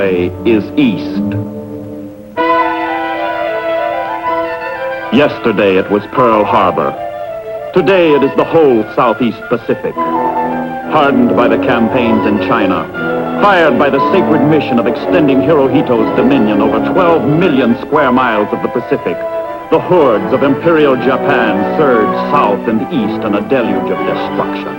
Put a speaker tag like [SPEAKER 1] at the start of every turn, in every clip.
[SPEAKER 1] Midway is east. Yesterday it was Pearl Harbor. Today it is the whole Southeast Pacific. Hardened by the campaigns in China, fired by the sacred mission of extending Hirohito's dominion over 12 million square miles of the Pacific, the hordes of Imperial Japan surge south and east in a deluge of destruction.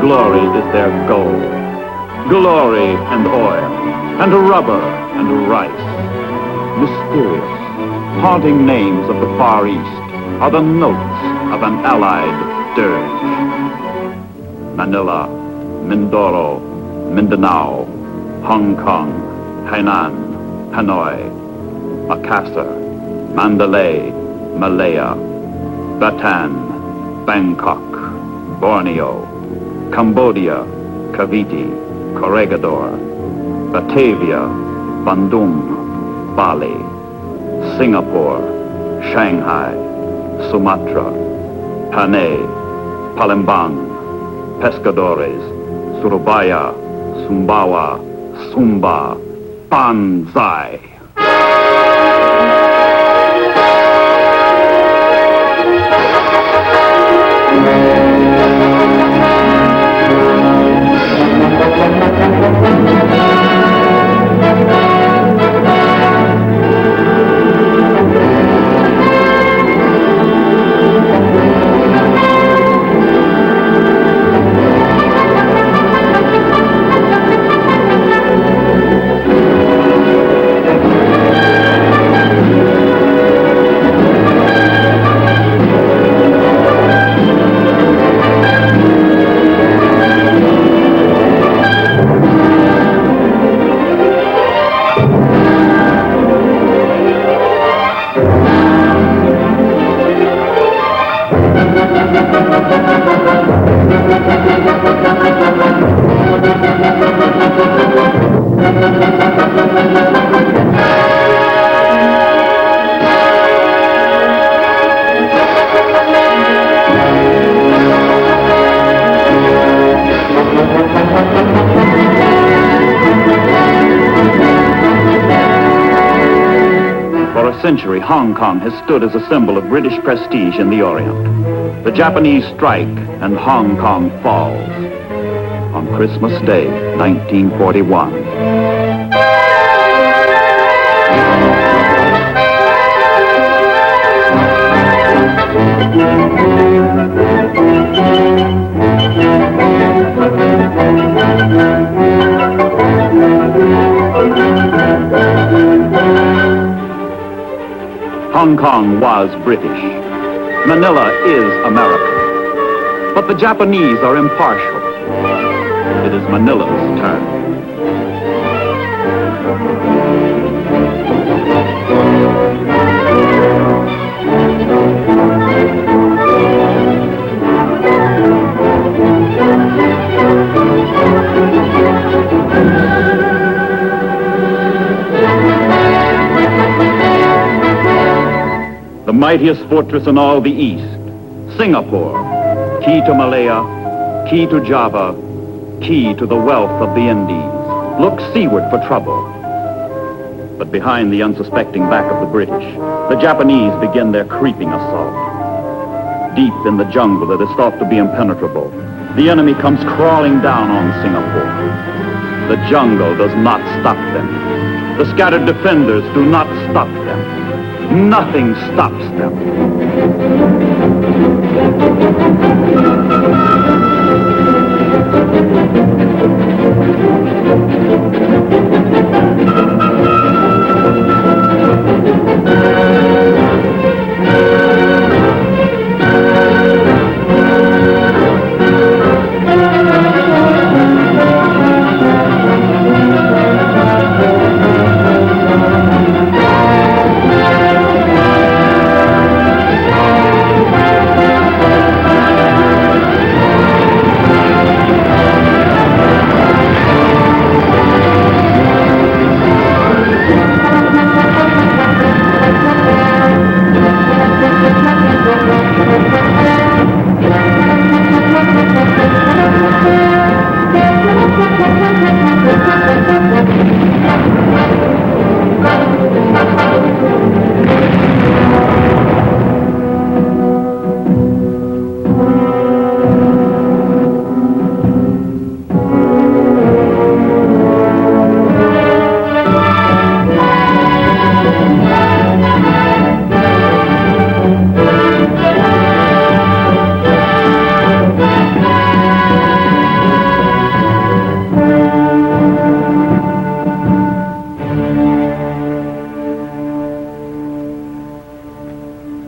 [SPEAKER 1] Glory is their goal. Glory and oil, and rubber and rice. Mysterious, haunting names of the Far East are the notes of an allied dirge. Manila, Mindoro, Mindanao, Hong Kong, Hainan, Hanoi, Makassar, Mandalay, Malaya, Bataan, Bangkok, Borneo, Cambodia, Cavite, Corregidor, Batavia, Bandung, Bali, Singapore, Shanghai, Sumatra, Panay, Palembang, Pescadores, Surabaya, Sumbawa, Sumba, Banzai. Century, Hong Kong has stood as a symbol of British prestige in the Orient. The Japanese strike and Hong Kong falls on Christmas Day, 1941. Hong Kong was British. Manila is American. But the Japanese are impartial. It is Manila's turn. The mightiest fortress in all the East, Singapore, key to Malaya, key to Java, key to the wealth of the Indies, looks seaward for trouble. But behind the unsuspecting back of the British, the Japanese begin their creeping assault. Deep in the jungle that is thought to be impenetrable, the enemy comes crawling down on Singapore. The jungle does not stop them. The scattered defenders do not stop them. Nothing stops them.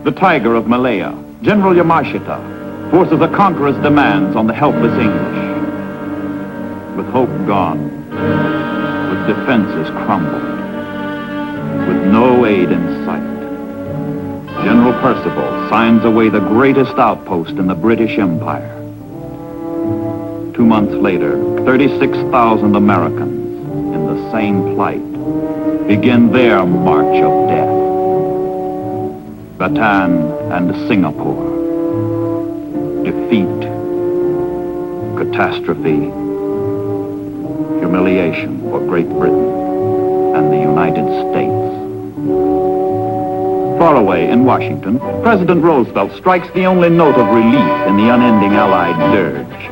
[SPEAKER 1] The Tiger of Malaya, General Yamashita, forces a conqueror's demands on the helpless English. With hope gone, with defenses crumbled, with no aid in sight, General Percival signs away the greatest outpost in the British Empire. 2 months later, 36,000 Americans in the same plight begin their march of death. Bataan and Singapore. Defeat, catastrophe, humiliation for Great Britain and the United States. Far away in Washington, President Roosevelt strikes the only note of relief in the unending Allied dirge.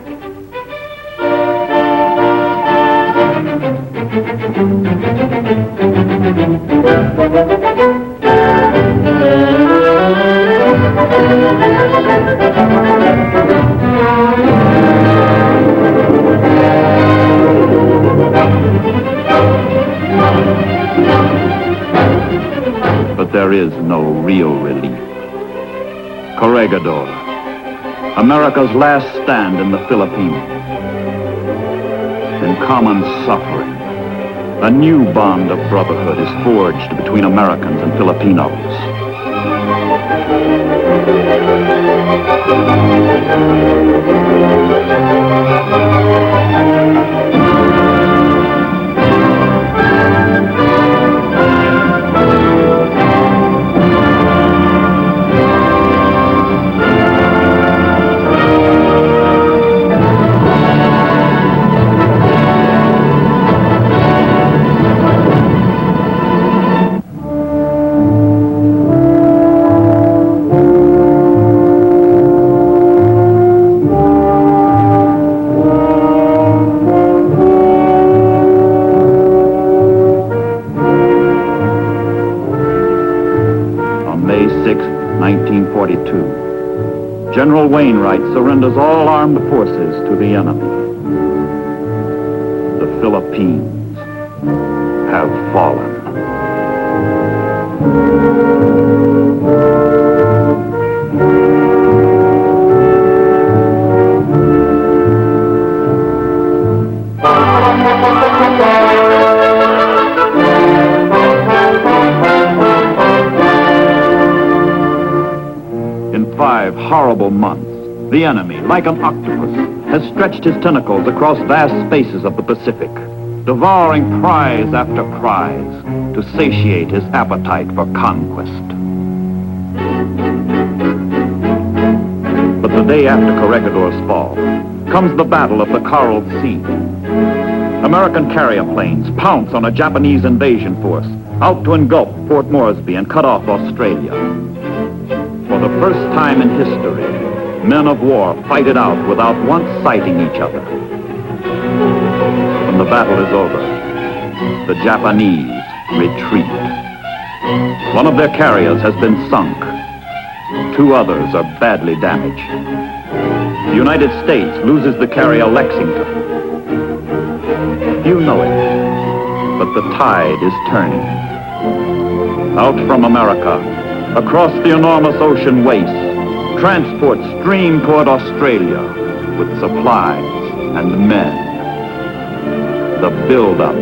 [SPEAKER 1] But there is no real relief. Corregidor, America's last stand in the Philippines. In common suffering, a new bond of brotherhood is forged between Americans and Filipinos. May 6, 1942, General Wainwright surrenders all armed forces to the enemy. The Philippines have fallen. In 5 horrible months, the enemy, like an octopus, has stretched his tentacles across vast spaces of the Pacific, devouring prize after prize to satiate his appetite for conquest. But the day after Corregidor's fall comes the Battle of the Coral Sea. American carrier planes pounce on a Japanese invasion force out to engulf Port Moresby and cut off Australia. For the first time in history, men of war fight it out without once sighting each other. When the battle is over, the Japanese retreat. One of their carriers has been sunk. 2 others are badly damaged. The United States loses the carrier Lexington. Few know it, but the tide is turning. Out from America, across the enormous ocean waste, transports stream toward Australia with supplies and men. The buildup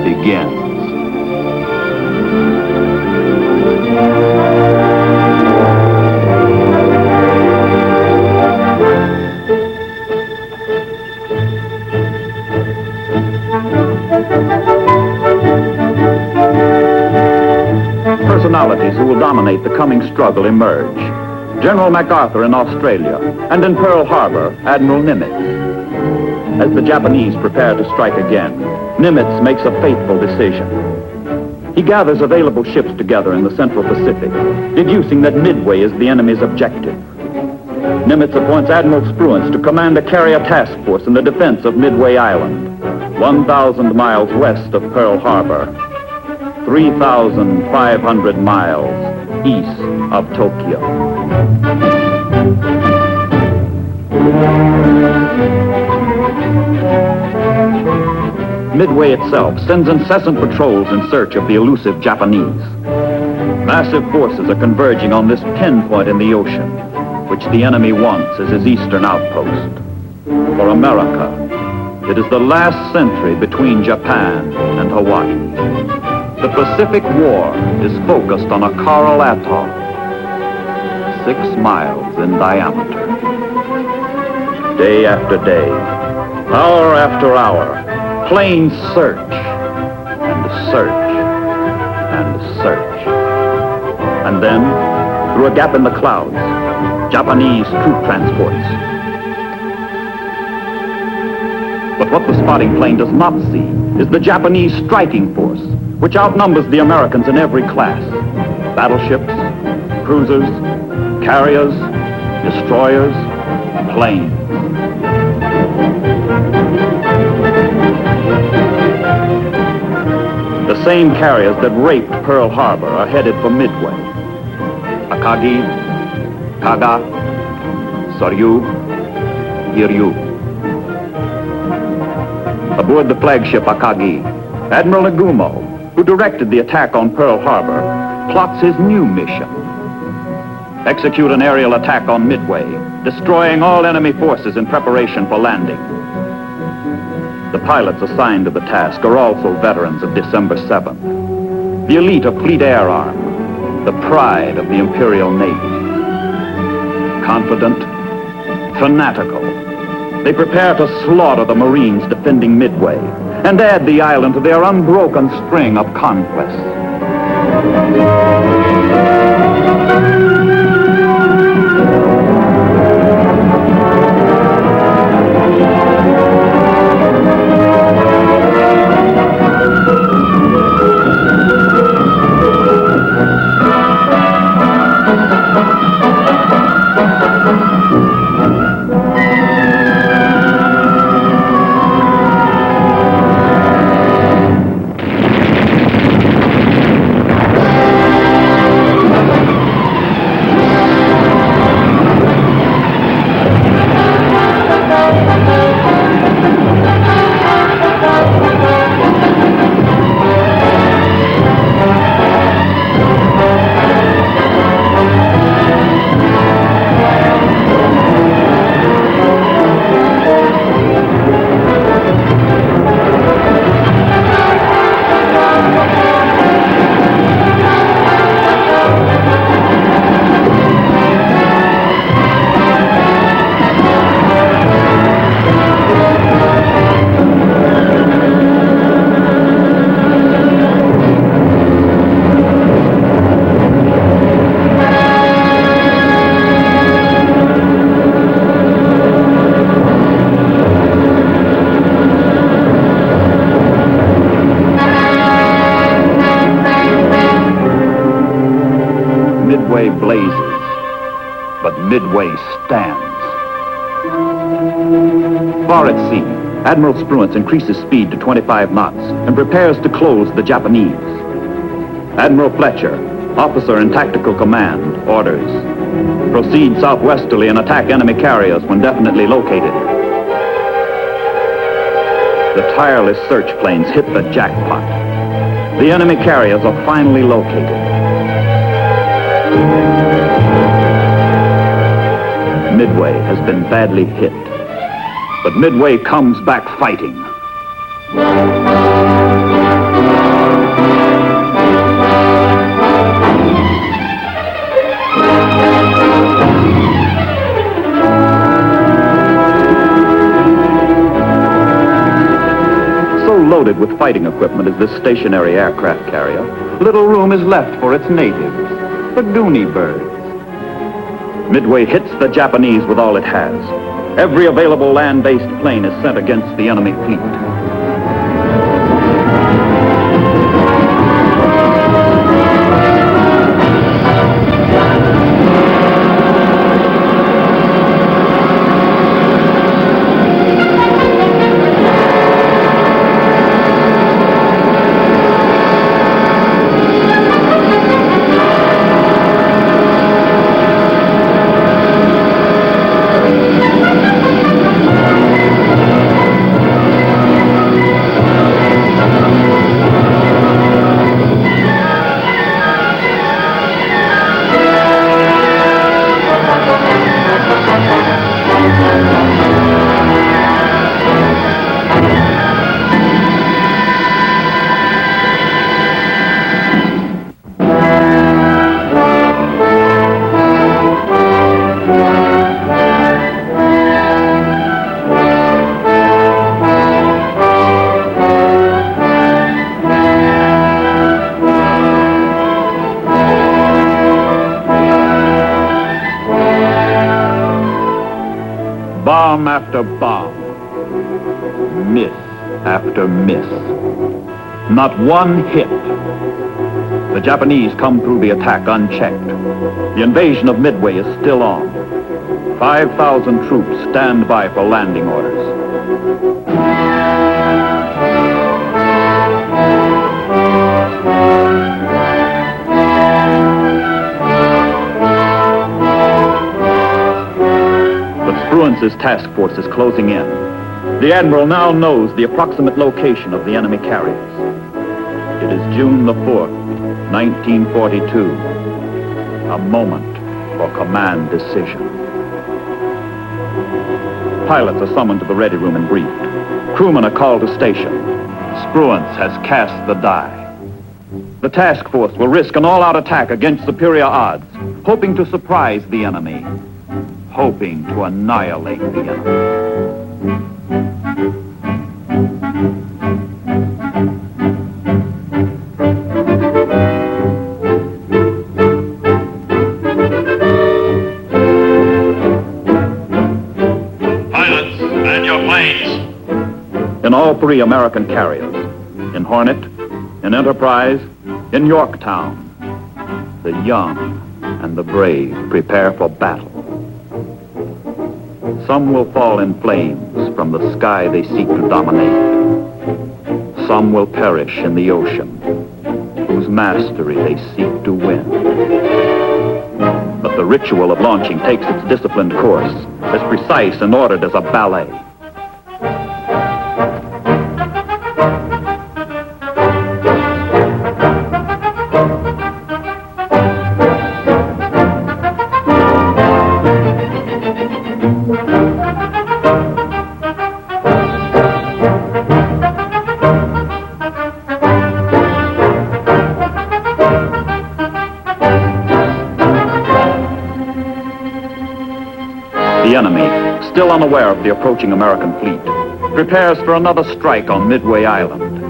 [SPEAKER 1] begins. Personalities who will dominate the coming struggle emerge. General MacArthur in Australia, and in Pearl Harbor, Admiral Nimitz. As the Japanese prepare to strike again, Nimitz makes a fateful decision. He gathers available ships together in the Central Pacific, deducing that Midway is the enemy's objective. Nimitz appoints Admiral Spruance to command a carrier task force in the defense of Midway Island, 1,000 miles west of Pearl Harbor, 3,500 miles east of Tokyo. Midway itself sends incessant patrols in search of the elusive Japanese. Massive forces are converging on this pinpoint in the ocean, which the enemy wants as his eastern outpost. For America, it is the last century between Japan and Hawaii. The Pacific War is focused on a coral atoll, 6 miles in diameter. Day after day, hour after hour, planes search and search and search. And then, through a gap in the clouds, Japanese troop transports. But what the spotting plane does not see is the Japanese striking force, which outnumbers the Americans in every class. Battleships, cruisers, carriers, destroyers, planes. The same carriers that raped Pearl Harbor are headed for Midway. Akagi, Kaga, Soryu, Hiryu. Aboard the flagship Akagi, Admiral Nagumo, who directed the attack on Pearl Harbor, plots his new mission. Execute an aerial attack on Midway, destroying all enemy forces in preparation for landing. The pilots assigned to the task are also veterans of December 7th, the elite of Fleet Air Arm, the pride of the Imperial Navy. Confident, fanatical, they prepare to slaughter the Marines defending Midway and add the island to their unbroken string of conquests. Midway blazes, but Midway stands. Far at sea, Admiral Spruance increases speed to 25 knots and prepares to close the Japanese. Admiral Fletcher, officer in tactical command, orders: proceed southwesterly and attack enemy carriers when definitely located. The tireless search planes hit the jackpot. The enemy carriers are finally located. Midway has been badly hit, but Midway comes back fighting. So loaded with fighting equipment as this stationary aircraft carrier, little room is left for its natives, the Goonie birds. Midway hits the Japanese with all it has. Every available land-based plane is sent against the enemy fleet. Bomb after bomb, miss after miss. Not one hit. The Japanese come through the attack unchecked. The invasion of Midway is still on. 5,000 troops stand by for landing orders. Bruins's task force is closing in. The Admiral now knows the approximate location of the enemy carriers. It is June the 4th, 1942. A moment for command decision. Pilots are summoned to the ready room and briefed. Crewmen are called to station. Spruance has cast the die. The task force will risk an all-out attack against superior odds, hoping to surprise the enemy. Hoping to annihilate the enemy.
[SPEAKER 2] Pilots, and your planes.
[SPEAKER 1] In all three American carriers, in Hornet, in Enterprise, in Yorktown, the young and the brave prepare for battle. Some will fall in flames from the sky they seek to dominate. Some will perish in the ocean, whose mastery they seek to win. But the ritual of launching takes its disciplined course, as precise and ordered as a ballet. The enemy, still unaware of the approaching American fleet, prepares for another strike on Midway Island.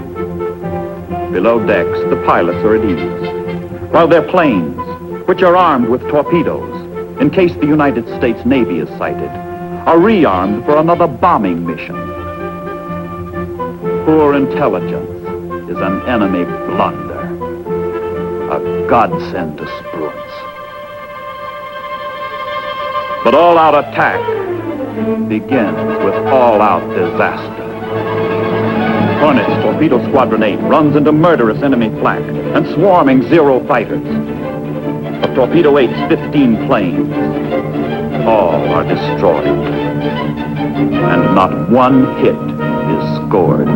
[SPEAKER 1] Below decks, the pilots are at ease, while their planes, which are armed with torpedoes, in case the United States Navy is sighted, are rearmed for another bombing mission. Poor intelligence is an enemy blunder, a godsend to Spruance. But all-out attack begins with all-out disaster. Hornet's Torpedo Squadron 8 runs into murderous enemy flak and swarming Zero fighters. Of Torpedo 8's 15 planes, all are destroyed. And not one hit is scored.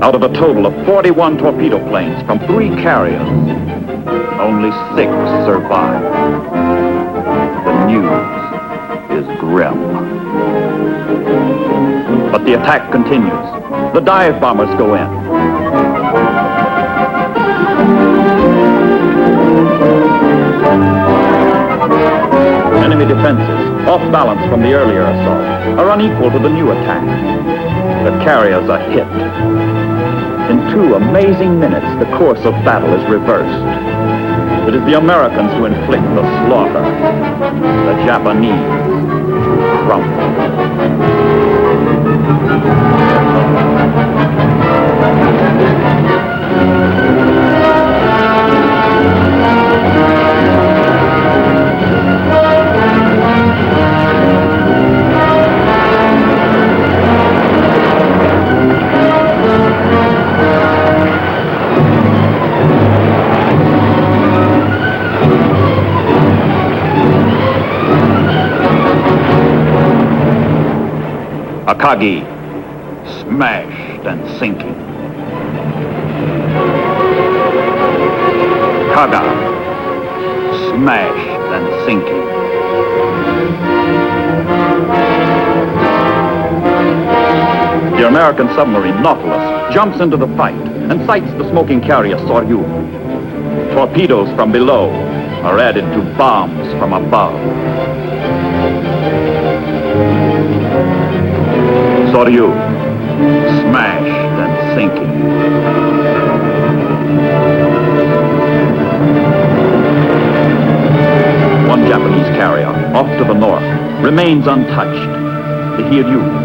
[SPEAKER 1] Out of a total of 41 torpedo planes from 3 carriers, only 6 survive. The news is grim. But the attack continues. The dive bombers go in. Enemy defenses, off balance from the earlier assault, are unequal to the new attack. The carriers are hit. In 2 amazing minutes, the course of battle is reversed. It is the Americans who inflict the slaughter. The Japanese crumble. Akagi, smashed and sinking. Kaga, smashed and sinking. American submarine Nautilus jumps into the fight and sights the smoking carrier Soryu. Torpedoes from below are added to bombs from above. Soryu, smashed and sinking. One Japanese carrier, off to the north, remains untouched. The Hiryu.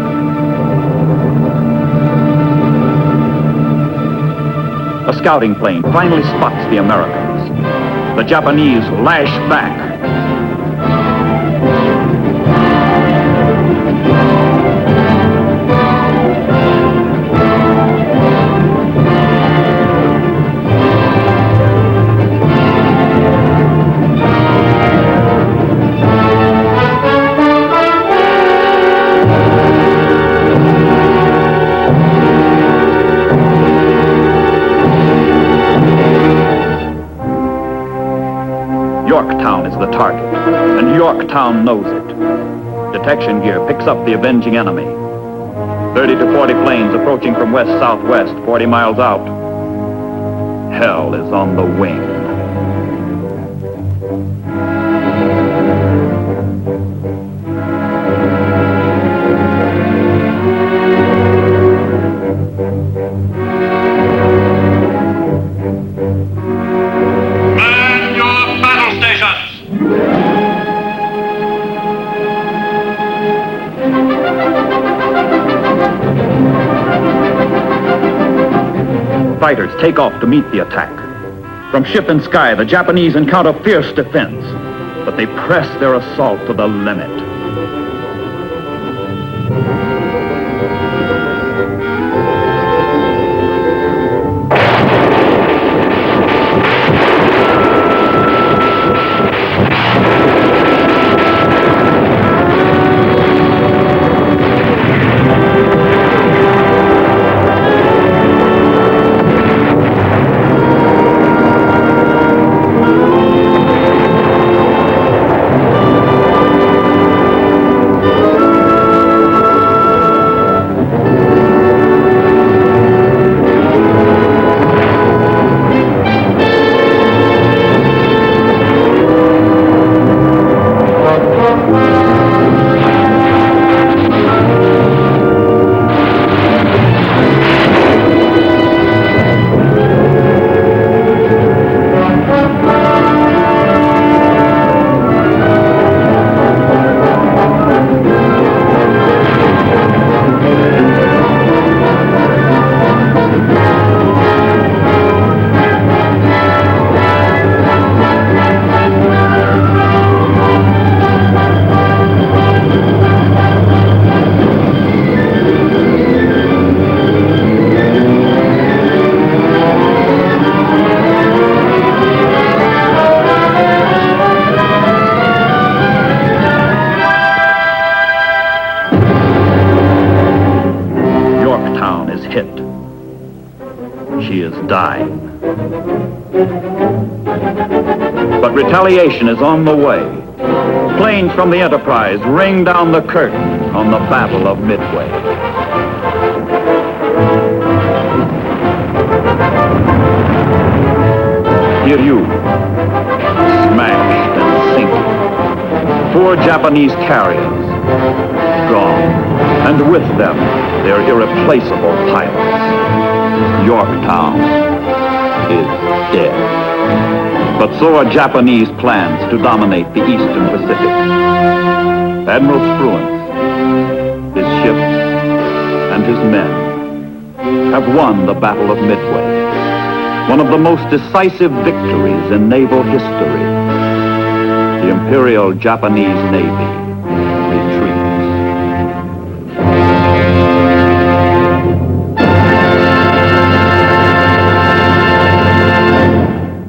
[SPEAKER 1] A scouting plane finally spots the Americans. The Japanese lash back. Yorktown is the target, and Yorktown knows it. Detection gear picks up the avenging enemy. 30 to 40 planes approaching from west-southwest, 40 miles out. Hell is on the wing. Fighters take off to meet the attack. From ship and sky, the Japanese encounter fierce defense, but they press their assault to the limit. Dying. But retaliation is on the way. Planes from the Enterprise ring down the curtain on the Battle of Midway. Hiryu, smashed and sinking. 4 Japanese carriers, gone. And with them, their irreplaceable pilots. Yorktown is dead. But so are Japanese plans to dominate the Eastern Pacific. Admiral Spruance, his ships, and his men have won the Battle of Midway, one of the most decisive victories in naval history. The Imperial Japanese Navy